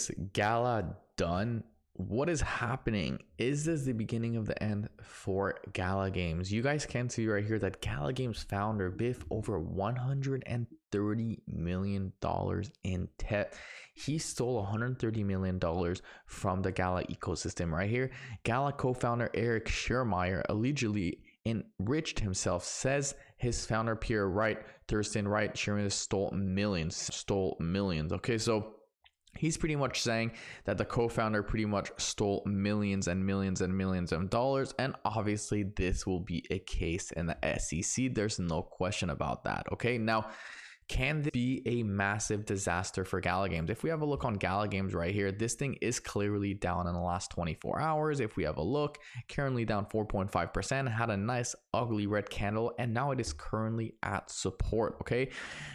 this Gala done? What is happening? Is this the beginning of the end for Gala Games? You guys can see right here that Gala Games founder Biff over $130 million in debt. He stole $130 million from the Gala ecosystem right here. Gala co-founder Eric Schiermeier allegedly enriched himself, says his founder Pierre Wright, Thurston Wright. Schiermeier stole millions. Okay, so he's pretty much saying that the co-founder pretty much stole millions and millions and millions of dollars, and obviously this will be a case in the SEC. There's no question about that. Okay, now can this be a massive disaster for Gala Games? If we have a look on Gala Games right here, this thing is clearly down in the last 24 hours. If we have a look, currently down 4.5%, had a nice ugly red candle, and now it is currently at support. Okay,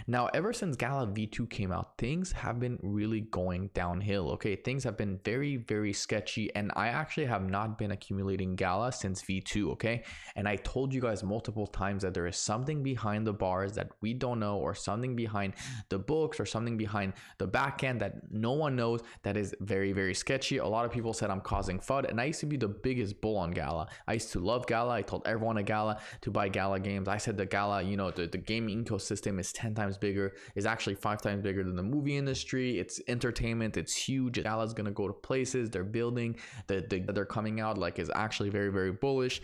now ever since Gala V2 came out, things have been really going downhill. Okay, things have been very, very sketchy, and I actually have not been accumulating Gala since V2. Okay, and I told you guys multiple times that there is something behind the bars that we don't know, or something behind the books, or something behind the back end that no one knows, that is very, very sketchy. A lot of people said I'm causing FUD, and I used to be the biggest bull on Gala. I used to love Gala. I told everyone at Gala to buy Gala Games. I said the Gala, you know, the gaming ecosystem is 10 times bigger, is actually 5 times bigger than the movie industry. It's entertainment, it's huge. Gala's gonna go to places, they're building, they're coming out like is actually very, very bullish.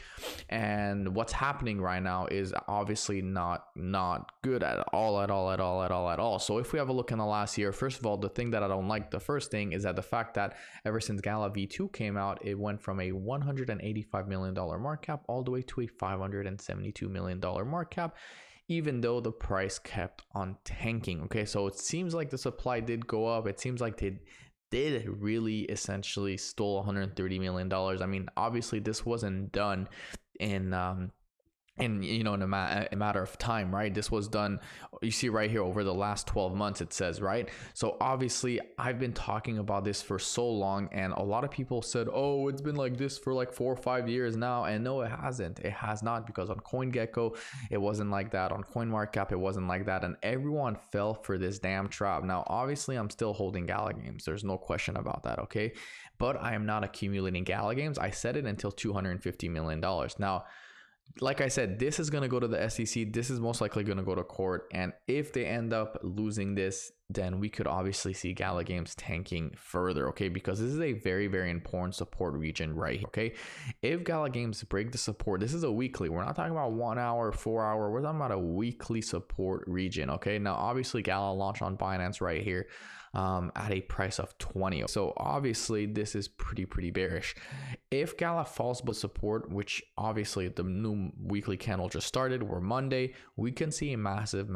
And what's happening right now is obviously not good at all. So if we have a look in the last year, first of all, the thing that I don't like, the first thing is that the fact that ever since Gala V2 came out, it went from a $185 million market cap all the way to a $572 million market cap, even though the price kept on tanking. Okay, so it seems like the supply did go up. It seems like they did really essentially stole $130 million. I mean, obviously this wasn't done in you know, in a matter of time, right? This was done, you see right here, over the last 12 months, it says, right? So obviously I've been talking about this for so long, and a lot of people said, oh, it's been like this for like 4 or 5 years now. And no, it hasn't. It has not, because on CoinGecko it wasn't like that, on CoinMarketCap it wasn't like that, and everyone fell for this damn trap. Now obviously I'm still holding Gala Games, there's no question about that, okay? But I am not accumulating Gala Games. I set it until $250 million. Now, like I said, this is going to go to the SEC. This is most likely going to go to court. And if they end up losing this, then we could obviously see Gala Games tanking further, okay? Because this is a very, very important support region right here, okay? If Gala Games break the support, this is a weekly. We're not talking about 1 hour, 4 hour. We're talking about a weekly support region, okay? Now, obviously, Gala launched on Binance right here at a price of 20. So obviously this is pretty bearish. If Gala falls below support, which obviously the new weekly candle just started, we're Monday, we can see a massive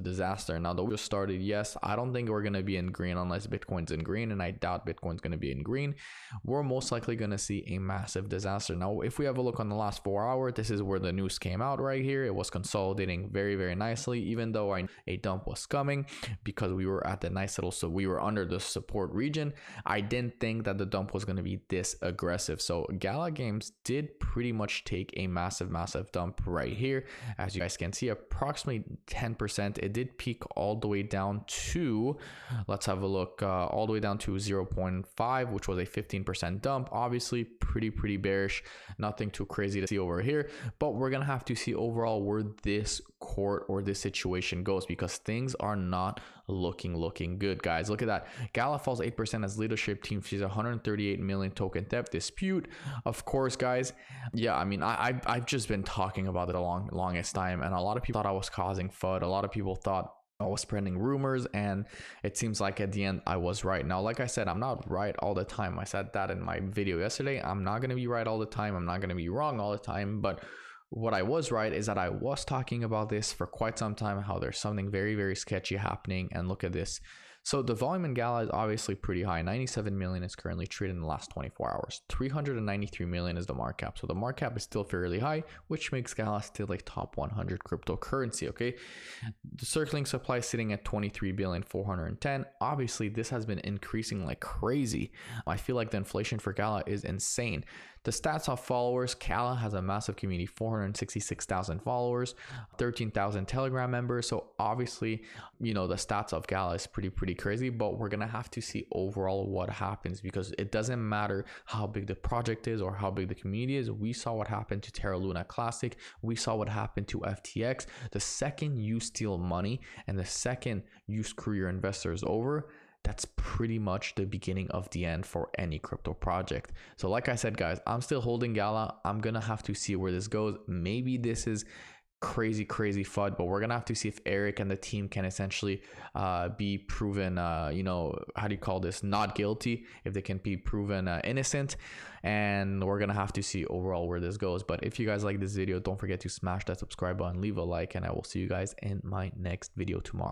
disaster. Now that we just started, yes, I don't think we're going to be in green unless Bitcoin's in green, and I doubt Bitcoin's going to be in green. We're most likely going to see a massive disaster. Now if we have a look on the last 4 hours, this is where the news came out right here. It was consolidating very nicely, even though a dump was coming, because we were at the nice little, so we were under the support region. I didn't think that the dump was going to be this aggressive. So Gala Games did pretty much take a massive dump right here. As you guys can see, approximately 10%. It did peak all the way down to, let's have a look, all the way down to 0.5, which was a 15% dump. Obviously pretty bearish, nothing too crazy to see over here, but we're gonna have to see overall where this court or this situation goes, because things are not looking good, guys. Look at that. Gala falls 8% as leadership team sees 138 million token theft dispute. Of course, guys, yeah, I mean, I've just been talking about it a longest time, and a lot of people thought I was causing FUD. A lot of people thought I was spreading rumors, and it seems like at the end I was right. Now, like I said, I'm not right all the time. I said that in my video yesterday. I'm not going to be right all the time. I'm not going to be wrong all the time, but what I was right is that I was talking about this for quite some time, how there's something very sketchy happening. And look at this. So the volume in Gala is obviously pretty high. 97 million is currently traded in the last 24 hours. 393 million is the market cap. So the market cap is still fairly high, which makes Gala still a top 100 cryptocurrency, okay? The circulating supply is sitting at 23,410,000,000. Obviously, this has been increasing like crazy. I feel like the inflation for Gala is insane. The stats of followers, Gala has a massive community, 466,000 followers, 13,000 Telegram members. So obviously, you know, the stats of Gala is pretty pretty crazy, but we're gonna have to see overall what happens, because it doesn't matter how big the project is or how big the community is. We saw what happened to Terra Luna Classic. We saw what happened to FTX. The second you steal money and the second you screw your investors over, that's pretty much the beginning of the end for any crypto project. So like I said, guys, I'm still holding Gala. I'm gonna have to see where this goes. Maybe this is crazy FUD, but we're gonna have to see if Eric and the team can essentially be proven you know, how do you call this, not guilty, if they can be proven innocent. And we're gonna have to see overall where this goes. But if you guys like this video, don't forget to smash that subscribe button, leave a like, and I will see you guys in my next video tomorrow.